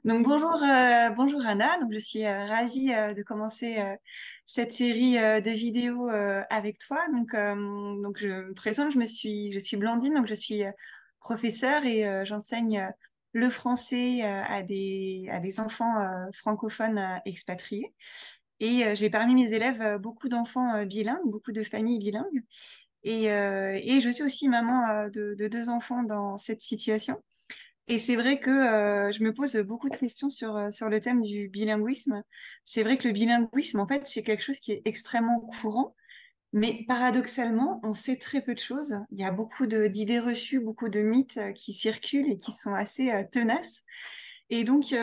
Donc bonjour Anna. Donc je suis ravie de commencer cette série de vidéos avec toi. Donc je me présente, je suis Blandine, donc je suis professeure et j'enseigne le français à des enfants francophones expatriés. Et j'ai parmi mes élèves beaucoup d'enfants bilingues, beaucoup de familles bilingues. Et je suis aussi maman de deux enfants dans cette situation. Et c'est vrai que je me pose beaucoup de questions sur le thème du bilinguisme. C'est vrai que le bilinguisme, en fait, c'est quelque chose qui est extrêmement courant, mais paradoxalement, on sait très peu de choses. Il y a beaucoup d'idées reçues, beaucoup de mythes qui circulent et qui sont assez tenaces. Et donc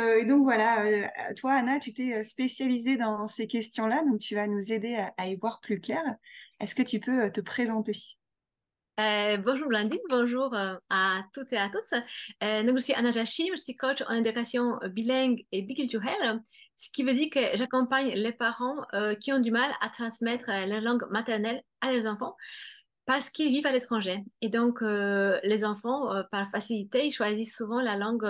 voilà, toi, Anna, tu t'es spécialisée dans ces questions-là, donc tu vas nous aider à y voir plus clair. Est-ce que tu peux te présenter? Bonjour Blandine, bonjour à toutes et à tous. Donc, je suis Anna Jachim, je suis coach en éducation bilingue et biculturelle, ce qui veut dire que j'accompagne les parents qui ont du mal à transmettre leur langue maternelle à leurs enfants parce qu'ils vivent à l'étranger. Et donc, les enfants, par facilité, ils choisissent souvent la langue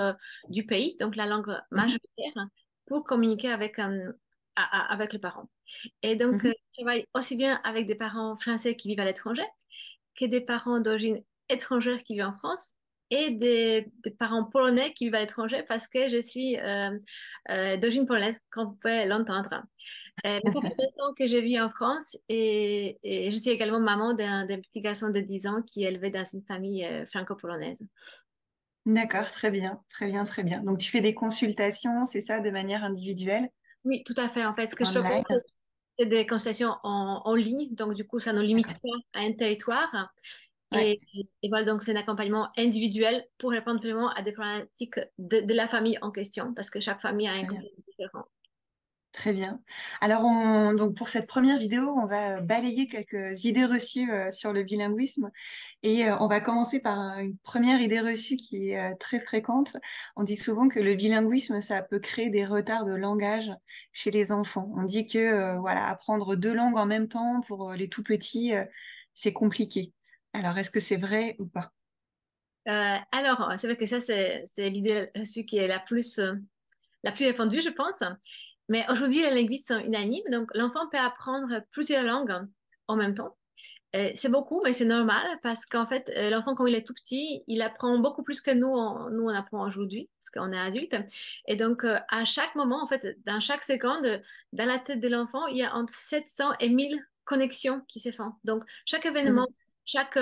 du pays, donc la langue Mhm, majoritaire, pour communiquer avec les parents. Et donc, mhm. je travaille aussi bien avec des parents français qui vivent à l'étranger que des parents d'origine étrangère qui vivent en France et des parents polonais qui vivent à l'étranger parce que je suis d'origine polonaise, comme vous pouvez l'entendre. Mais ça fait longtemps que je vis en France et je suis également maman d'un petit garçon de 10 ans qui est élevé dans une famille franco-polonaise. D'accord, très bien, très bien, très bien. Donc tu fais des consultations, c'est ça, de manière individuelle, Oui, tout à fait. En fait, ce que je propose, online? c'est des consultations en ligne. Donc, du coup, ça ne limite D'accord. pas à un territoire. Ouais. Et voilà, donc c'est un accompagnement individuel pour répondre vraiment à des problématiques de la famille en question, parce que chaque famille a un Très bien. contexte différent. Très bien. Alors, donc pour cette première vidéo, on va balayer quelques idées reçues sur le bilinguisme et on va commencer par une première idée reçue qui est très fréquente. On dit souvent que le bilinguisme, ça peut créer des retards de langage chez les enfants. On dit que voilà, apprendre deux langues en même temps pour les tout petits, c'est compliqué. Alors, est-ce que c'est vrai ou pas? Alors, c'est vrai que ça, c'est l'idée reçue qui est la plus répandue, je pense. Mais aujourd'hui, les linguistes sont unanimes. Donc, l'enfant peut apprendre plusieurs langues en même temps. C'est beaucoup, mais c'est normal parce qu'en fait, l'enfant, quand il est tout petit, il apprend beaucoup plus que nous, nous, on apprend aujourd'hui parce qu'on est adulte. Et donc, à chaque moment, en fait, dans chaque seconde, dans la tête de l'enfant, il y a entre 700 et 1000 connexions qui se font. Donc, chaque événement, Mhm, chaque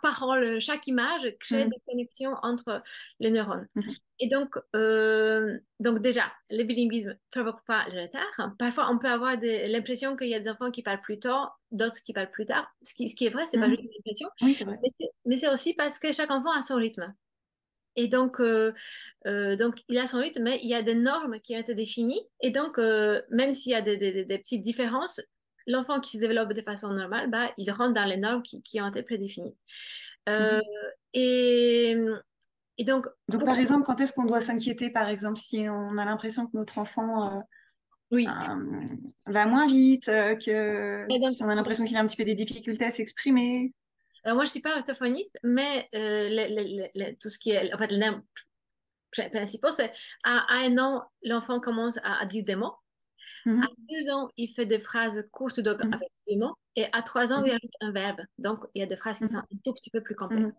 parole, chaque image crée mhm, des connexions entre les neurones. mhm, Et donc déjà, le bilinguisme ne provoque pas le retard. Parfois, on peut avoir l'impression qu'il y a des enfants qui parlent plus tôt, d'autres qui parlent plus tard. Ce qui est vrai, c'est pas mhm. juste une impression, Oui, c'est vrai. mais c'est aussi parce que chaque enfant a son rythme. Et donc, il a son rythme, mais il y a des normes qui ont été définies. Et donc, même s'il y a des petites différences, l'enfant qui se développe de façon normale, bah, il rentre dans les normes qui ont été prédéfinies. Euh, Mhm. et, et donc, Donc, par exemple, quand est-ce qu'on doit s'inquiéter, par exemple, si on a l'impression que notre enfant oui. va moins vite, que Et donc, si on a l'impression qu'il a un petit peu des difficultés à s'exprimer. alors moi, je suis pas orthophoniste, mais tout ce qui est, en fait, les nerfs principaux, c'est à un an, l'enfant commence à dire des mots. À Mhm, 2 ans, il fait des phrases courtes donc mhm, avec des mots. Et à 3 ans, il mhm, ajoute un verbe. Donc, il y a des phrases qui sont mhm, un tout petit peu plus complexes. mhm,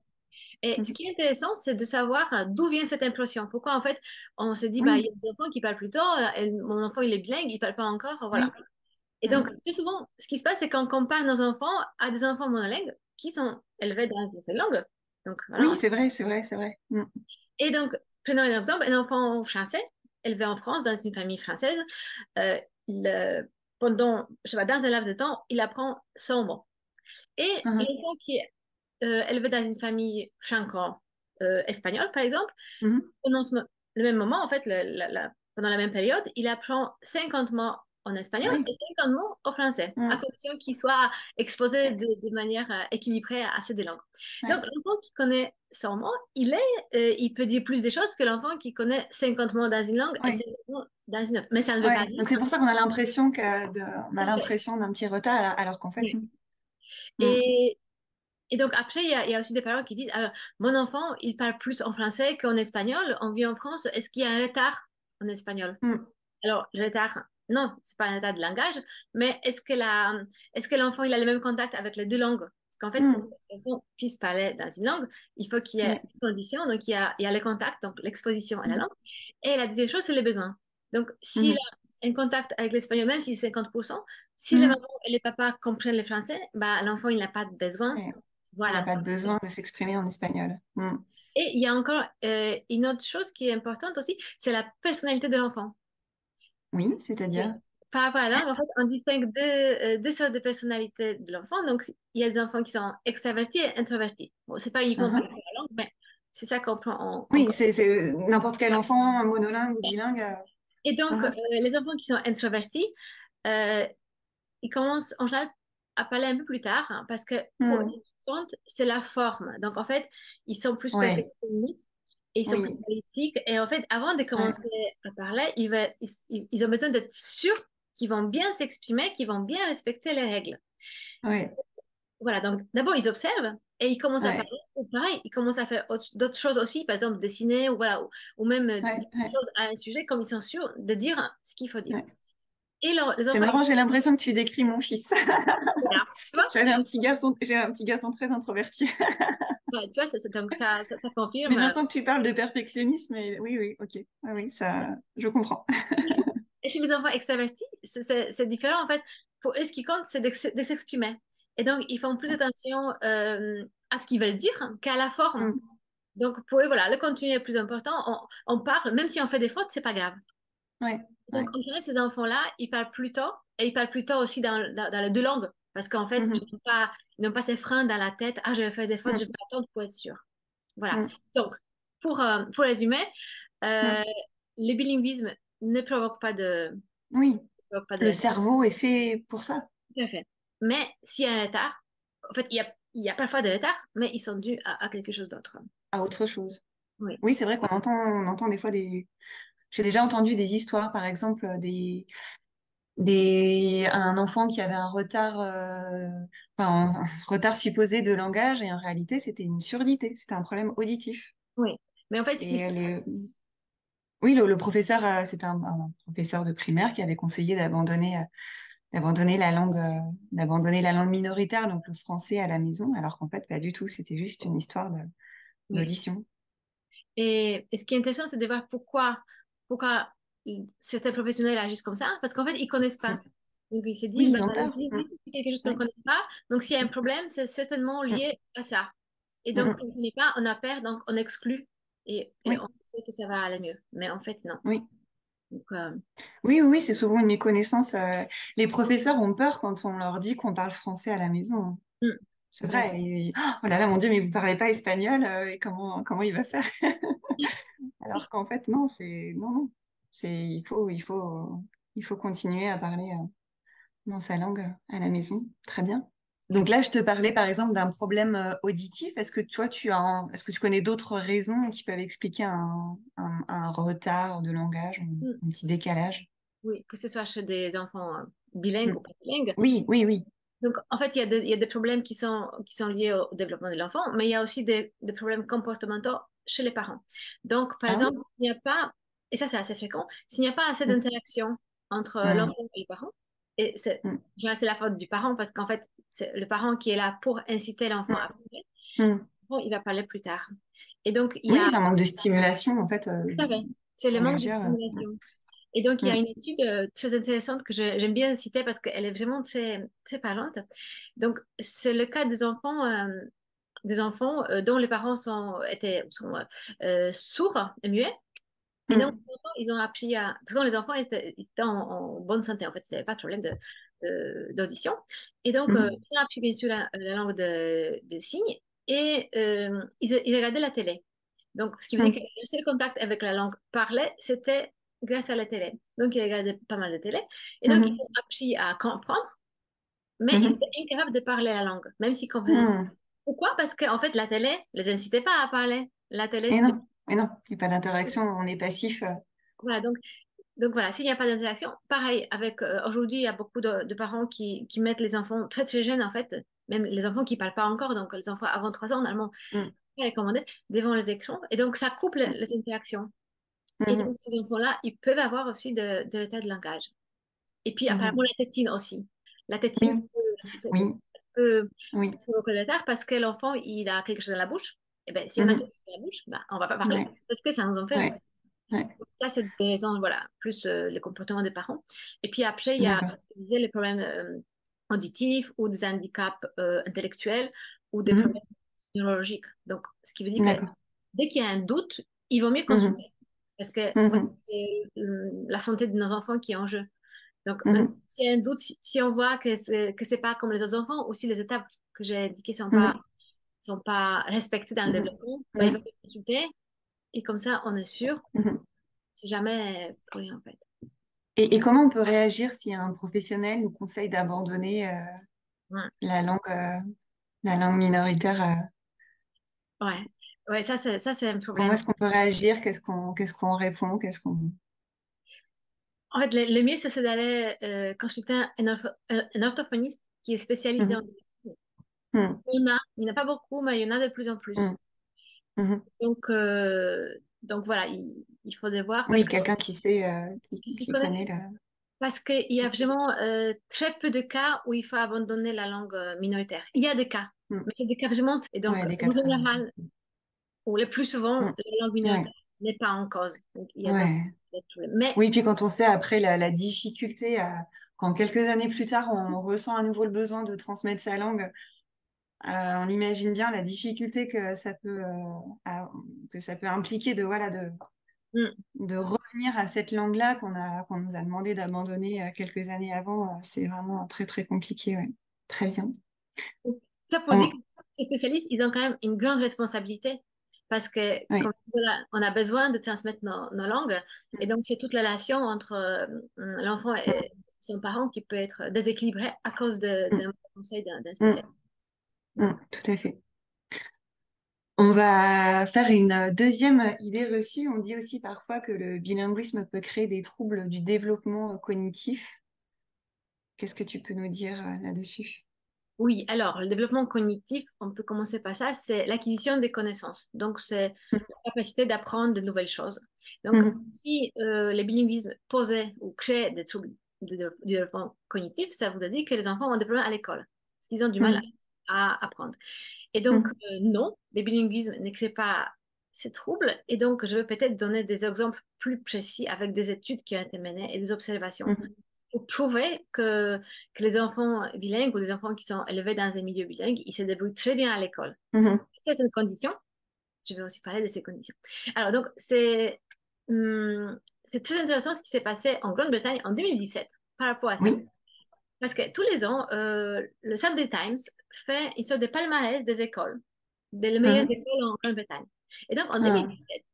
Et ce mhm. qui est intéressant, c'est de savoir d'où vient cette impression. Pourquoi, en fait, on se dit, bah, il y Oui, a des enfants qui parlent plus tôt, et mon enfant, il est bilingue, il parle pas encore, voilà. oui. Et donc, Mhm. plus souvent, ce qui se passe, c'est qu'on compare nos enfants à des enfants monolingues qui sont élevés dans ces langues. Donc, Oui, voilà. c'est vrai, c'est vrai, c'est vrai. Mhm, Et donc, prenons un exemple, un enfant français, élevé en France, dans une famille française, euh, il, pendant, je sais pas, dans un laps de temps, il apprend 100 mots. Et mhm, l'enfant qui est élevé dans une famille franco-espagnole, par exemple, mhm. pendant le même moment, en fait, pendant la même période, il apprend 50 mots en espagnol Oui. et 50 mots au français, à Mhm. condition qu'il soit exposé de manière équilibrée à ces deux langues. Donc, Ouais. l'enfant qui connaît 100 mots, il peut dire plus de choses que l'enfant qui connaît 50 mots dans une langue et Ouais. 50 mots dans une autre. Mais ça ne veut pas Ouais. dire. Donc c'est pour ça qu'on a l'impression on a l'impression d'un petit retard, alors qu'en fait, Oui. mhm. Et, et donc, après, il y a aussi des parents qui disent, alors, mon enfant, il parle plus en français qu'en espagnol, on vit en France, est-ce qu'il y a un retard? en espagnol. Mm. Alors, le retard, non, c'est pas un retard de langage, mais est-ce que l'enfant il a le même contact avec les deux langues? Parce qu'en fait, pour que Mm. l'enfant puisse parler dans une langue, il faut qu'il y ait Ouais. des conditions. Donc, il y a le contact, donc l'exposition à la Mm. langue. Et la deuxième chose, c'est les besoins. Donc, s'il Mm. a un contact avec l'espagnol, même si c'est 50%, si les Mm. mamans et les papas comprennent le français, bah, l'enfant, il n'a pas de besoin. Ouais. Il n'a Voilà. pas de besoin de s'exprimer en espagnol. Mm. Et il y a encore une autre chose qui est importante aussi, c'est la personnalité de l'enfant. Oui, Oui. c'est-à-dire? Par rapport à la langue, en fait, on distingue deux sortes de personnalités de l'enfant. Donc, il y a des enfants qui sont extravertis et introvertis. Bon, c'est pas uniquement par rapport Mhm. à la langue, mais c'est ça qu'on prend en Oui, compte. c'est n'importe quel enfant, monolingue ou bilingue. Et donc, Mhm. les enfants qui sont introvertis, euh, ils commencent en général à parler un peu plus tard, hein, parce que pour eux, ce Mm. qui compte, c'est la forme. Donc, en fait, ils sont plus Ouais, perfectionnistes et ils sont plus oui, analytiques. Et en fait, avant de ouais, commencer à parler, ils ont besoin d'être sûrs qu'ils vont bien s'exprimer, qu'ils vont bien respecter les règles. ouais, Voilà, donc d'abord, ils observent et ils commencent à ouais, parler. Ou pareil, ils commencent à faire d'autres choses aussi, par exemple dessiner ou, voilà, ou même ouais, dire des ouais, choses à un sujet comme ils sont sûrs de dire ce qu'il faut dire. ouais. Et là, les C'est enfants, marrant, j'ai l'impression que tu décris mon fils. voilà. Tu vois, J'ai un petit garçon très introverti. ouais, tu vois, donc ça Mais confirme. maintenant que tu parles de perfectionnisme, oui, oui, ok. Ah oui, ça, je comprends. Et chez les enfants extravertis, c'est différent en fait. Pour eux, ce qui compte, c'est de s'exprimer. Et donc, ils font plus attention à ce qu'ils veulent dire qu'à la forme. Mm. Donc, pour eux, voilà, le contenu est plus important. On parle, même si on fait des fautes, c'est pas grave. Ouais, Donc, ouais. on dirait que ces enfants-là, ils parlent plus tôt et ils parlent plus tôt aussi dans les deux langues. Parce qu'en fait, Mhm. ils n'ont pas ces freins dans la tête. Ah, je vais faire des fautes, je vais Mm. attendre pour être sûr. Voilà. Mm. Donc, pour résumer, euh, Mm. le bilinguisme ne provoque pas Oui, provoque pas de le retard. cerveau est fait pour ça, Tout à fait. Mais s'il y a un retard, en fait, il y a parfois des retards, mais ils sont dus à quelque chose d'autre. à autre chose. Oui. Oui, c'est vrai on entend des fois j'ai déjà entendu des histoires, par exemple, un enfant qui avait un retard, enfin, un retard supposé de langage, et en réalité, c'était une surdité, c'était un problème auditif. Oui. Mais en fait, ce qui Et se oui, le professeur, c'était un professeur de primaire qui avait conseillé d'abandonner d'abandonner la langue minoritaire, donc le français à la maison, alors qu'en fait, pas du tout, c'était juste une histoire oui. d'audition. Et ce qui est intéressant, c'est de voir pourquoi certains professionnels agissent comme ça, parce qu'en fait, ils connaissent pas. Mm. Donc, ils se Oui, disent, bah, ils ont le peur. Mm. linguistique, c'est quelque chose qu'on ne Ouais. connaît pas. Donc, s'il y a un problème, c'est certainement Mm. lié à ça. Et Mm. donc, on Mm. ne connaît pas, on a peur, donc on exclut et Oui, on sait que ça va aller mieux. Mais en fait, non. oui. Donc, Oui, oui, oui, c'est souvent une méconnaissance. Les professeurs ont peur quand on leur dit qu'on parle français à la maison. mm, C'est tout à vrai. fait. Oh là là, mon Dieu, mais vous parlez pas espagnol, et comment il va faire? Alors qu'en fait, non, non, non. Il faut continuer à parler dans sa langue à la maison. Très bien. Donc là, je te parlais par exemple d'un problème auditif. Est-ce que toi, est-ce que tu connais d'autres raisons qui peuvent expliquer un retard de langage, Mm, un petit décalage? oui, que ce soit chez des enfants bilingues Mm. ou pas bilingues. Oui, oui, oui. Donc, en fait, il y a des problèmes qui sont liés au développement de l'enfant, mais il y a aussi des problèmes comportementaux chez les parents. Donc, par Ah oui? exemple, il n'y a pas, et ça c'est assez fréquent, s'il n'y a pas assez Mm. d'interaction entre Mm. l'enfant et le parent, et Mm. c'est la faute du parent parce qu'en fait, c'est le parent qui est là pour inciter l'enfant à Mm. parler, Mm. bon, il va parler plus tard. Et donc, il y Oui, a, c'est un manque de stimulation, en fait, tout à fait, c'est le on va manque de dire. stimulation. Et donc, il y a Mm. une étude très intéressante que j'aime bien citer parce qu'elle est vraiment très, très parlante. Donc, c'est le cas des enfants dont les parents sont sourds et muets. Et donc, Mm. les enfants, ils ont appris à... Parce que les enfants ils étaient en bonne santé, en fait, ils n'avaient pas de problème d'audition. Et donc, Mm. ils ont appris, bien sûr, la langue de signes et ils regardaient la télé. Donc, ce qui veut dire que Mm. le seul contact avec la langue parlée, c'était grâce à la télé. Donc, ils regardaient pas mal de télé. Et donc, ils Mhm. ont appris à comprendre, mais ils Mhm. étaient incapables de parler la langue, même s'ils comprenaient. Mm. Pourquoi? Parce qu'en fait, la télé les incitait pas à parler. La télé, Et c'était... non, et non, il n'y a pas d'interaction, on est passif. Voilà, donc voilà, s'il n'y a pas d'interaction, pareil, avec aujourd'hui, il y a beaucoup de parents qui mettent les enfants très très jeunes, en fait, même les enfants qui ne parlent pas encore, donc les enfants avant 3 ans, normalement, Mm. pas recommander, devant les écrans. Et donc, ça coupe Mm. les interactions. Et Mhm. donc, ces enfants-là, ils peuvent avoir aussi de retard de langage. Et puis, apparemment, Mhm. la tétine aussi. La tétine Oui, peut, oui, peut oui. provoquer le retard parce que l'enfant, il a quelque chose dans la bouche. Et bien, si on a quelque Mhm. chose dans la bouche, ben, on ne va pas parler Ouais, parce que ça nous empêche. ouais, ouais. Ça, c'est des raisons, voilà, plus le comportement des parents. Et puis après, il y a, D'accord. je disais, les problèmes auditifs ou des handicaps intellectuels ou des problèmes Mhm. neurologiques. Donc, ce qui veut dire que D'accord. dès qu'il y a un doute, il vaut mieux Mhm. consulter. Parce que voilà, Mhm. c'est la santé de nos enfants qui est en jeu. Donc, même Mhm. s'il y a un doute, si on voit que c'est pas comme les autres enfants, aussi les étapes que j'ai indiquées Mhm. sont pas respectées dans le Mhm. développement, ben, il va Mhm. consulter et comme ça, on est sûr. Mhm. C'est jamais pour rien, en fait. Et comment on peut réagir si un professionnel nous conseille d'abandonner Ouais, la la langue minoritaire? ouais, ouais, ça, c'est un Comment problème. est-ce qu'on peut réagir? Qu'est-ce qu'on répond? Qu'est-ce qu'on... En fait, le mieux, c'est d'aller consulter un orthophoniste qui est spécialisé en... Mhm. Mhm. Il n'y en a pas beaucoup, mais il y en a de plus en plus. Mhm. Mhm. Donc voilà, il faut devoir Oui, quelqu'un qui sait, qui s'y qui connaît. connaît la... Parce qu'il y a vraiment très peu de cas où il faut abandonner la langue minoritaire. Il y a des cas, Mhm. mais c'est des cas vraiment... Et donc, Ouais, des en quatre... général, ou le plus souvent, Mhm. la langue Ouais, minoritaire n'est pas en cause. Donc, il y a d'autres ouais. problèmes. Mais Oui, puis quand on sait après la difficulté, quand quelques années plus tard, on ressent à nouveau le besoin de transmettre sa langue, on imagine bien la difficulté que ça peut impliquer de, voilà, mm, de revenir à cette langue-là qu'on nous a demandé d'abandonner quelques années avant. C'est vraiment très, très compliqué. Ouais. Très bien. ça pour dire que On- les spécialistes, ils ont quand même une grande responsabilité parce que, ouais. comme voilà, on a besoin de transmettre nos langues. Et donc, c'est toute la relation entre l'enfant et son parent qui peut être déséquilibrée à cause Mm, d'un conseil d'un mm, spécialiste. tout à fait. On va faire une deuxième idée reçue. On dit aussi parfois que le bilinguisme peut créer des troubles du développement cognitif. Qu'est-ce que tu peux nous dire là-dessus? Oui, alors le développement cognitif, on peut commencer par ça, c'est l'acquisition des connaissances. Donc, c'est la capacité d'apprendre de nouvelles choses. Donc, Mhm, si les bilinguismes posaient ou créaient des troubles du développement cognitif, ça voudrait dire que les enfants ont des problèmes à l'école, parce qu'ils ont du mal mhm, à apprendre. Et donc, mhm, non, les bilinguismes ne créent pas ces troubles. Et donc, je vais peut-être donner des exemples plus précis avec des études qui ont été menées et des observations mhm, pour prouver que les enfants bilingues ou des enfants qui sont élevés dans un milieu bilingue, ils se débrouillent très bien à l'école. mhm, Certaines conditions, je vais aussi parler de ces conditions. Alors, donc, c'est très intéressant ce qui s'est passé en Grande-Bretagne en 2017 par rapport à ça. oui. Parce que tous les ans, le Sunday Times fait une sorte de palmarès des écoles, des les meilleures Mhm, écoles en Grande-Bretagne. Et donc, en mhm, 2017,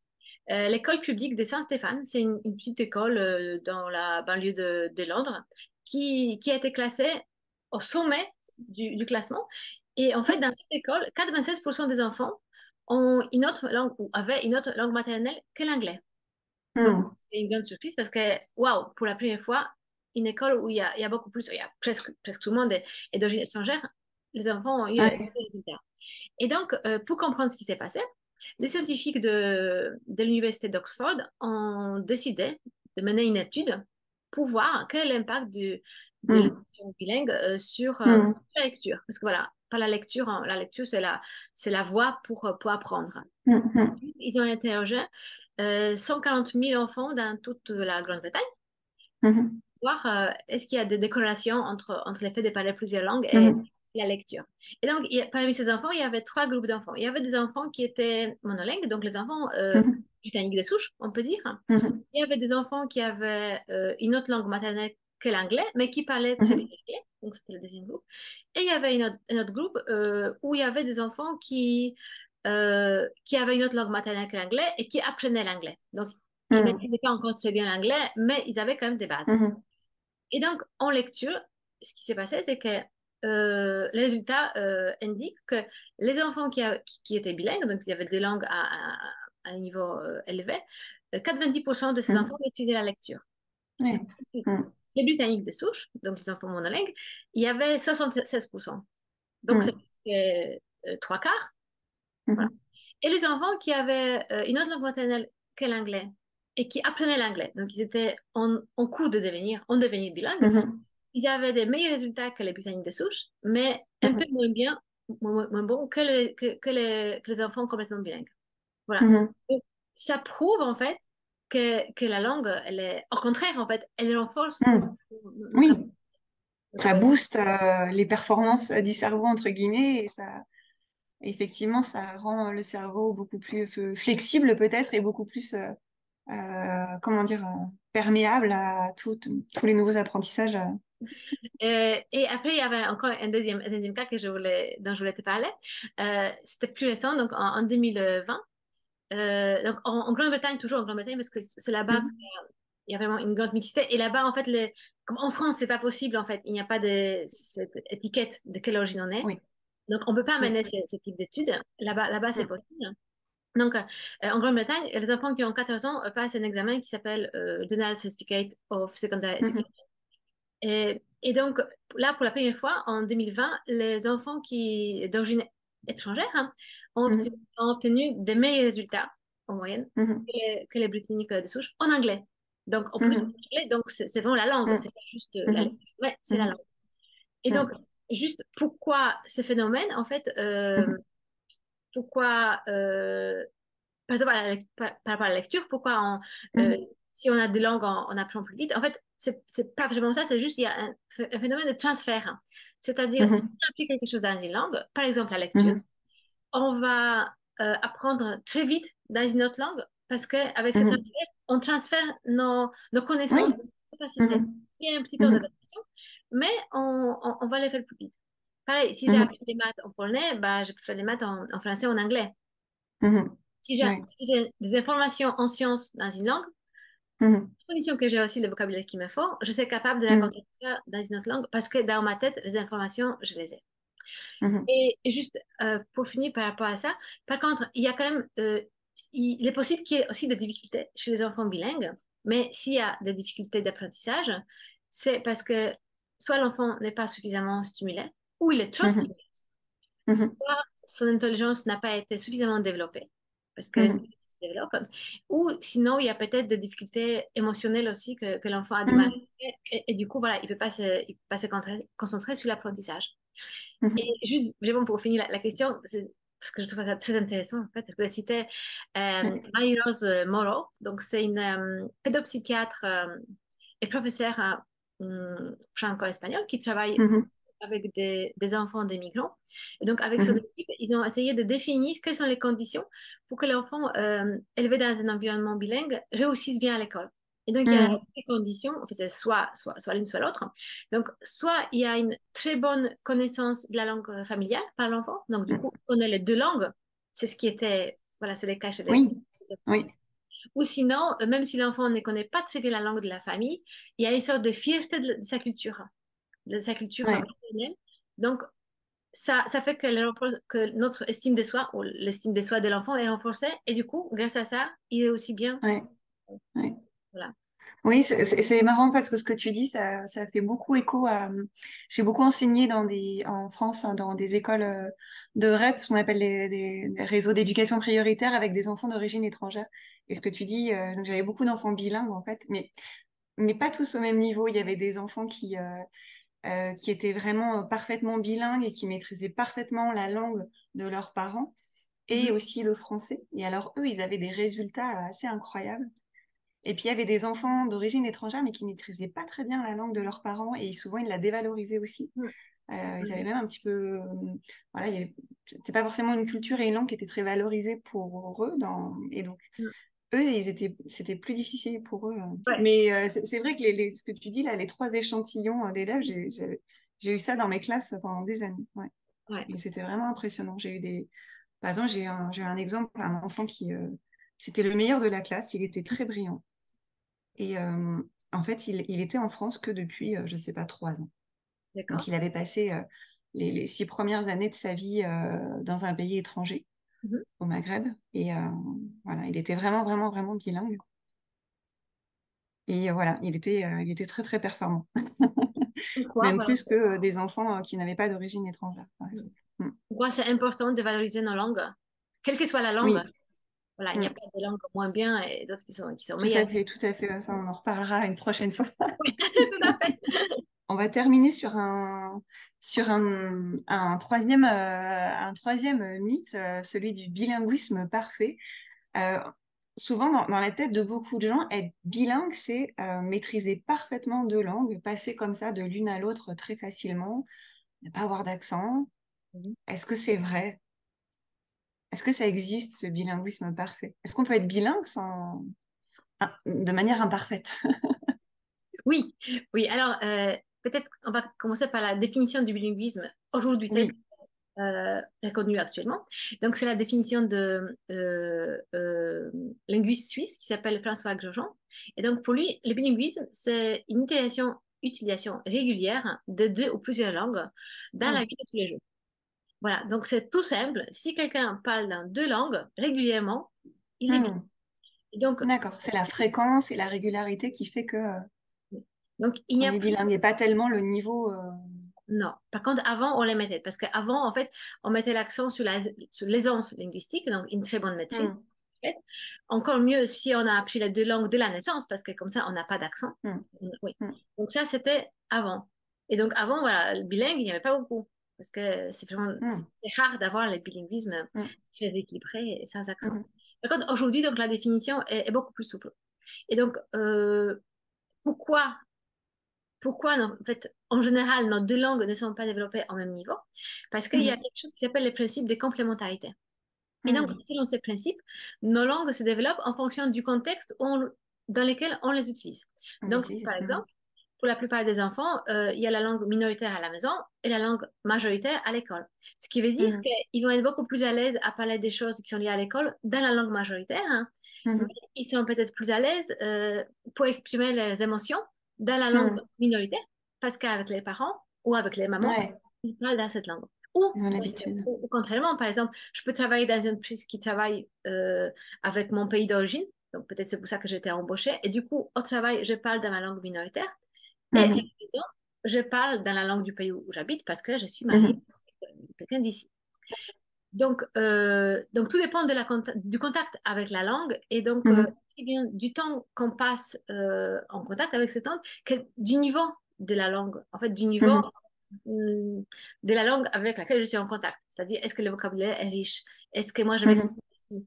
l'école publique de Saint-Stéphane, c'est une petite école dans la banlieue de Londres, qui a été classée au sommet du classement. Et en fait, dans cette école, 96% des enfants ont une autre langue ou avaient une autre langue maternelle que l'anglais. Donc, mhm, c'est une grande surprise parce que, waouh, pour la première fois, une école où il y a beaucoup plus, il y a presque tout le monde est d'origine étrangère, les enfants ont eu un ouais, résultat. Et donc, pour comprendre ce qui s'est passé, les scientifiques de l'université d'Oxford ont décidé de mener une étude pour voir quel est l'impact de mhm, l'éducation bilingue sur mhm, la lecture. Parce que voilà, pas la lecture, hein, la lecture, c'est la voie pour apprendre. mhm, Ils ont interrogé 140 000 enfants dans toute la Grande-Bretagne, mhm, voir est-ce qu'il y a des corrélations entre le fait de parler plusieurs langues et mhm, la lecture. Et donc, parmi ces enfants, il y avait trois groupes d'enfants. Il y avait des enfants qui étaient monolingues, donc les enfants mhm, britanniques de souche, on peut dire. mhm, Il y avait des enfants qui avaient une autre langue maternelle que l'anglais, mais qui parlaient très bien mhm, anglais. Donc, c'était le deuxième groupe. Et il y avait un autre groupe où il y avait des enfants qui avaient une autre langue maternelle que l'anglais et qui apprenaient l'anglais. Donc, ils ne mhm, maîtrisaient pas encore très bien l'anglais, mais ils avaient quand même des bases. mhm, Et donc, en lecture, ce qui s'est passé, c'est que les résultats indiquent que les enfants qui étaient bilingues, donc il y avait des langues à un niveau élevé, 90% de ces enfants mhm, maîtrisaient la lecture. ouais, mhm, Les Britanniques de souche, donc les enfants monolingues, il y avait 76%. Donc, c'est mhm, trois quarts. Voilà. mhm, Et les enfants qui avaient une autre langue maternelle que l'anglais, et qui apprenaient l'anglais. Donc, ils étaient en cours de devenir bilingues. Mhm. Ils avaient des meilleurs résultats que les Britanniques de souche, mais un peu Mhm. moins bien, moins bons que les enfants complètement bilingues. Voilà. Mhm. Donc, ça prouve en fait que la langue, elle est, au contraire, en fait, elle renforce Mhm. notre Oui, ça capacité. booste les performances du cerveau, entre guillemets, et ça, effectivement, ça rend le cerveau beaucoup plus flexible peut-être et beaucoup plus, comment dire, perméable à tous les nouveaux apprentissages. Et après, il y avait encore un deuxième cas dont je voulais te parler. C'était plus récent, donc en 2020. Donc en Grande-Bretagne, toujours en Grande-Bretagne, parce que c'est là-bas Mhm. qu'il y a vraiment une grande mixité. Et là-bas, en fait, comme en France, c'est pas possible, en fait. Il n'y a pas cette étiquette de quelle origine on est. Oui, Donc, on peut pas oui. mener ce type d'études. Là-bas, c'est Mhm. possible. Donc, en Grande-Bretagne, les enfants qui ont 14 ans passent un examen qui s'appelle Donald Certificate of Secondary Mhm. Education. Et donc, là, pour la première fois, en 2020, les enfants d'origine étrangère Mhm. ont obtenu des meilleurs résultats, en moyenne, Mhm. que les Britanniques de souche, en anglais. Donc, en plus, en Mhm. anglais, donc c'est vraiment la langue, c'est pas juste la Mhm. lecture, mais c'est la langue. Mhm. Et donc, Mhm. juste pourquoi ce phénomène, en fait, Mhm. pourquoi, par exemple, par rapport à la lecture, Mhm. si on a des langues, on apprend plus vite. En fait, c'est pas vraiment ça, c'est juste il y a un phénomène de transfert, hein. C'est-à-dire, si Mhm. on applique quelque chose dans une langue, par exemple la lecture, Mhm. on va apprendre très vite dans une autre langue parce qu'avec ce Mhm. transfert, on transfère nos connaissances, Oui. nos capacités. Mhm. Il y a un petit temps Mhm. d'adaptation, mais on va les faire plus vite. Pareil, si j'ai Mhm. appris les maths en polonais, bah, je peux faire les maths en français ou en anglais. Mhm. Si j'ai Oui. si j'ai des informations en sciences dans une langue, Mhm. à condition que j'ai aussi le vocabulaire qu'il me faut, je suis capable de Mhm. raconter ça dans une autre langue parce que dans ma tête, les informations, je les ai. Mhm. Et juste pour finir par rapport à ça, par contre, il y a quand même, il est possible qu'il y ait aussi des difficultés chez les enfants bilingues, mais s'il y a des difficultés d'apprentissage, c'est parce que soit l'enfant n'est pas suffisamment stimulé, ou il est trop Mhm. stimulé, Mhm. soit son intelligence n'a pas été suffisamment développée, parce que Mhm. se développe, ou sinon il y a peut-être des difficultés émotionnelles aussi que l'enfant a du mal à Mhm. faire, et du coup, voilà, il peut pas se concentrer sur l'apprentissage. Et Mhm. juste, vraiment pour finir la question, parce que je trouve ça très intéressant, en fait, je voulais citer Marie-Rose Moreau, donc c'est une pédopsychiatre et professeure franco-espagnole qui travaille Mhm. avec des enfants des migrants. Et donc, avec son Mhm. équipe, ils ont essayé de définir quelles sont les conditions pour que l'enfant élevé dans un environnement bilingue réussisse bien à l'école. Et donc, il y a Mhm. des conditions, en fait, c'est soit l'une, soit l'autre. Donc, soit il y a une très bonne connaissance de la langue familiale par l'enfant. Donc, du coup, Mhm. on connaît les deux langues. C'est ce qui était, voilà, c'est les cas chez les... Oui. Oui. Ou sinon, même si l'enfant ne connaît pas très bien la langue de la famille, il y a une sorte de fierté de sa culture Ouais. maternelle. Donc, ça fait que notre estime de soi ou l'estime de soi de l'enfant est renforcée et du coup, grâce à ça, il est aussi bien. Ouais. Ouais. Voilà. Oui, c'est marrant parce que ce que tu dis, ça fait beaucoup écho à. J'ai beaucoup enseigné en France, hein, dans des écoles de REP, ce qu'on appelle des réseaux d'éducation prioritaire avec des enfants d'origine étrangère. Et ce que tu dis, donc j'avais beaucoup d'enfants bilingues en fait, mais pas tous au même niveau. Il y avait des enfants qui étaient vraiment parfaitement bilingues et qui maîtrisaient parfaitement la langue de leurs parents et Mhm. aussi le français. Et alors eux, ils avaient des résultats assez incroyables. Et puis, il y avait des enfants d'origine étrangère, mais qui maîtrisaient pas très bien la langue de leurs parents, et souvent, ils la dévalorisaient aussi. Ils avaient Mhm. même un petit peu, voilà, c'était pas forcément une culture et une langue qui étaient très valorisées pour eux, et donc, Mhm. eux, c'était plus difficile pour eux. Ouais, Mais c'est vrai que ce que tu dis là, les trois échantillons d'élèves, j'ai eu ça dans mes classes pendant des années. Ouais. ouais. Et c'était vraiment impressionnant. Par exemple, j'ai eu un exemple, un enfant c'était le meilleur de la classe, il était très brillant. Et en fait, il était en France que depuis, je sais pas, 3 ans. Donc, D'accord. il avait passé les 6 premières années de sa vie dans un pays étranger, Mhm. au Maghreb. Et voilà, il était vraiment, vraiment, vraiment bilingue. Et voilà, il était très, très performant. Pourquoi, Même voilà. plus que des enfants qui n'avaient pas d'origine étrangère, par exemple. Mm. Pourquoi c'est important de valoriser nos langues, quelle que soit la langue. Oui, Voilà, il n'y a Mm. pas de langues moins bien et d'autres qui sont Tout meilleures. à fait, tout à fait. Ça, on en reparlera une prochaine fois. Oui, tout à fait. On va terminer sur un troisième mythe, celui du bilinguisme parfait. Euh, Souvent, dans la tête de beaucoup de gens, être bilingue, c'est maîtriser parfaitement deux langues, passer comme ça de l'une à l'autre très facilement, ne pas avoir d'accent. Mhm. Est-ce que c'est vrai? Est-ce que ça existe, ce bilinguisme parfait? Est-ce qu'on peut être bilingue de manière imparfaite? Oui, oui. Alors, peut-être on va commencer par la définition du bilinguisme aujourd'hui tel Oui. reconnu actuellement. Donc, c'est la définition de linguiste suisse qui s'appelle François Grosjean. Et donc, pour lui, le bilinguisme, c'est une utilisation régulière de deux ou plusieurs langues dans la Hmm. vie de tous les jours. Voilà, donc c'est tout simple. Si quelqu'un parle dans deux langues régulièrement, il est bilingue. Hmm. Et donc, D'accord. C'est la fréquence et la régularité qui fait que il n'y qu'on a est plus. bilingue et pas tellement le niveau. Non. Par contre, avant, on les mettait. Parce qu'avant, en fait, on mettait l'accent sur l'aisance linguistique, donc une très bonne maîtrise. Hmm. En fait. Encore mieux si on a appris les deux langues de la naissance, parce que comme ça, on n'a pas d'accent. Hmm. Oui. Hmm. Donc ça, c'était avant. Et donc avant, voilà, le bilingue, il n'y avait pas beaucoup. Parce que Hmm. c'est rare d'avoir le bilinguisme Hmm. très équilibré et sans accent. Hmm. Par contre, aujourd'hui, donc la définition est beaucoup plus souple. Et donc, pourquoi en fait, en général, nos deux langues ne sont pas développées au même niveau? Parce qu'il y a Hmm. quelque chose qui s'appelle le principe de complémentarité. Et donc, Hmm. selon ce principe, nos langues se développent en fonction du contexte dans lequel on les utilise. On Donc, l'utilise. par Hmm. exemple, pour la plupart des enfants, il y a la langue minoritaire à la maison et la langue majoritaire à l'école. Ce qui veut dire Hmm. qu'ils vont être beaucoup plus à l'aise à parler des choses qui sont liées à l'école dans la langue majoritaire, hein. Mais Hmm. ils sont peut-être plus à l'aise pour exprimer leurs émotions dans la langue Hmm. minoritaire parce qu'avec les parents ou avec les mamans, Ouais, ils parlent dans cette langue. Ou, ils ont l'habitude. contrairement, par exemple, je peux travailler dans une entreprise qui travaille avec mon pays d'origine, donc peut-être c'est pour ça que j'ai été embauchée, et du coup, au travail, je parle dans ma langue minoritaire, et à la Hmm. maison, je parle dans la langue du pays où j'habite parce que je suis mariée Hmm. avec quelqu'un d'ici. Donc, tout dépend du contact avec la langue et donc Hmm. eh bien, du temps qu'on passe en contact avec cette langue, que du niveau de la langue, en fait, du niveau Hmm. hum, de la langue avec laquelle je suis en contact. C'est-à-dire, est-ce que le vocabulaire est riche? Est-ce que moi je Hmm. m'exprime bien?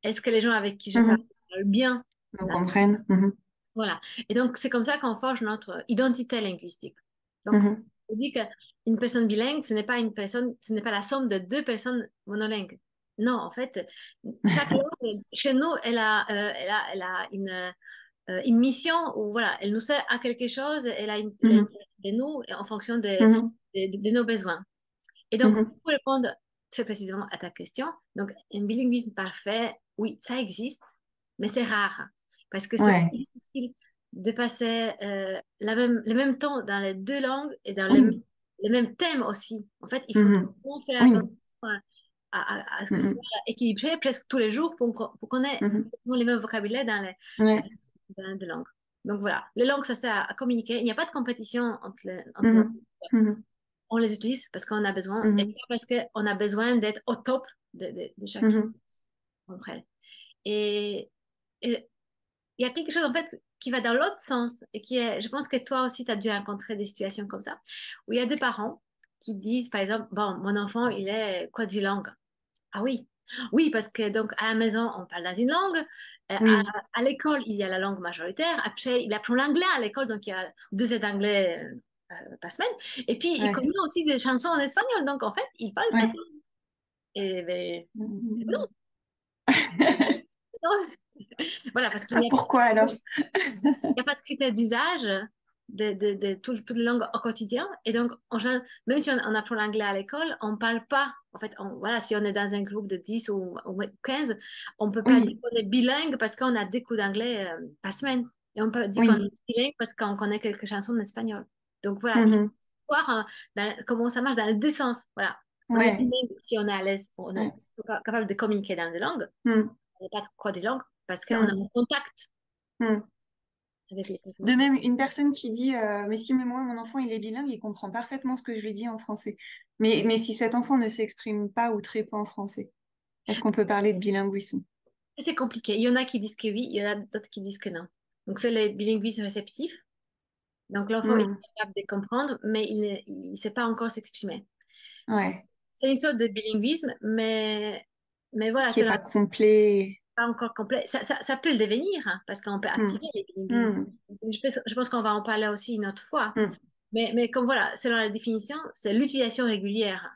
Est-ce que les gens avec qui je Hmm. parle bien? Nous comprennent. Hmm. Voilà. Et donc, c'est comme ça qu'on forge notre identité linguistique. Donc, Hmm. on dit qu'une personne bilingue, ce n'est pas la somme de deux personnes monolingues. Non, en fait, chaque langue, chez nous, elle a une mission où, voilà, elle nous sert à quelque chose, elle a une Hmm. de nous en fonction Hmm. de nos besoins. Et donc, Hmm. pour répondre très précisément à ta question, donc, un bilinguisme parfait, oui, ça existe, mais c'est rare parce que c'est Ouais. difficile de passer le même temps dans les deux langues et dans Oui. les mêmes thèmes aussi. En fait, il faut Hmm. vraiment faire attention Oui. à ce que ce Hmm. soit équilibré presque tous les jours pour qu'on ait Hmm. les mêmes vocabulaires Ouais. dans les deux langues. Donc voilà, les langues, ça sert à communiquer. Il n'y a pas de compétition entre nos Hmm. Hmm. on les utilise parce qu'on a besoin et Hmm. pas parce qu'on a besoin d'être au top de chacune Hmm. d'entre elles. Et et il y a quelque chose en fait qui va dans l'autre sens et qui est, je pense que toi aussi, tu as dû rencontrer des situations comme ça, où il y a des parents qui disent, par exemple, bon, mon enfant, il est quadrilingue. Ah oui, oui, parce que donc à la maison, on parle dans une langue, Oui. à l'école, il y a la langue majoritaire, après, il apprend l'anglais à l'école, donc il y a 2 heures d'anglais par semaine, et puis il connaît Ouais. aussi des chansons en espagnol, donc en fait, il parle quatre Ouais. langues. Et ben, non, Hmm. non. Voilà, parce qu'il Ah, n'y a pourquoi alors? Il n'y a pas de critère d'usage de toutes les langues au quotidien. Et donc, en général, même si on apprend l'anglais à l'école, on ne parle pas. En fait, voilà, si on est dans un groupe de 10 ou 15, on ne peut pas dire Oui. qu'on est bilingue parce qu'on a des cours d'anglais par semaine. Et on peut dire qu'on Oui. est bilingue parce qu'on connaît quelques chansons en espagnol. Donc voilà, il faut Mhm. voir comment ça marche dans les deux sens. Voilà. On est Ouais. bilingue si on est à l'aise, on est Ouais. capable de communiquer dans des langues. Hmm. On n'est pas quoi des langues parce qu'on a Hmm. un contact Hmm. avec les personnes. De même, une personne qui dit mais si mais moi, mon enfant, il est bilingue, il comprend parfaitement ce que je lui dis en français. Mais si cet enfant ne s'exprime pas ou très peu en français, est-ce qu'on peut parler de bilinguisme? C'est compliqué. Il y en a qui disent que oui, il y en a d'autres qui disent que non. Donc, c'est le bilinguisme réceptif. Donc, l'enfant est Hmm. capable de comprendre, mais il ne sait pas encore s'exprimer. Ouais. C'est une sorte de bilinguisme, mais voilà, Qui est c'est pas complet. pas encore complet. Ça peut le devenir, hein, parce qu'on peut Hmm. activer les bilinguismes. Hmm. Je pense qu'on va en parler aussi une autre fois. Hmm. Mais comme voilà, selon la définition, c'est l'utilisation régulière.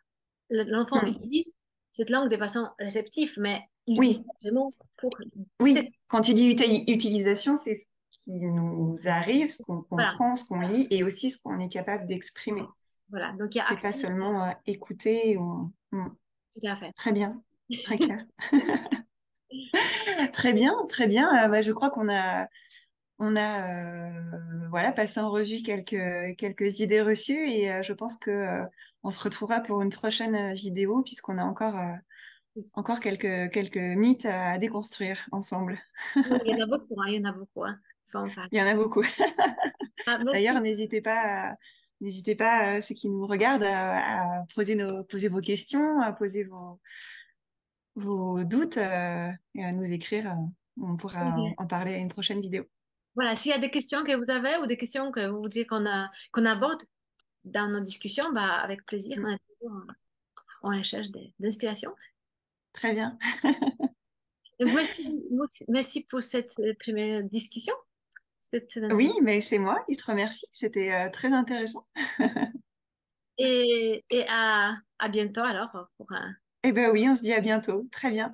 L'enfant Hmm. utilise cette langue de façon réceptive, mais il l'utilise Oui, pas vraiment pour... c'est- oui. Quand tu dis utilisation, c'est ce qui nous arrive, ce qu'on Voilà, comprend, ce qu'on lit et aussi ce qu'on est capable d'exprimer. voilà. Donc, il y a C'est pas actif, seulement écouter ou... Hmm. tout à fait. Très bien, très clair. Très bien, très bien. Bah, je crois qu'on a voilà, passé en revue quelques idées reçues et je pense que on se retrouvera pour une prochaine vidéo puisqu'on a encore quelques mythes à déconstruire ensemble. Il y en a beaucoup, hein, il y en a beaucoup, hein. Faut en parler. Il y en a beaucoup. Ah, D'ailleurs, merci. n'hésitez pas, ceux qui nous regardent, à poser vos questions, à poser vos doutes et à nous écrire. On pourra en parler à une prochaine vidéo. Voilà, s'il y a des questions que vous avez ou des questions que vous voudriez qu'on aborde dans nos discussions, bah, avec plaisir. Mm. On est toujours en recherche d'inspiration. Très bien. Donc, merci pour cette première discussion. Oui, mais c'est moi qui te remercie. C'était très intéressant. Et à bientôt alors pour un Eh ben oui, on se dit à bientôt. Très bien.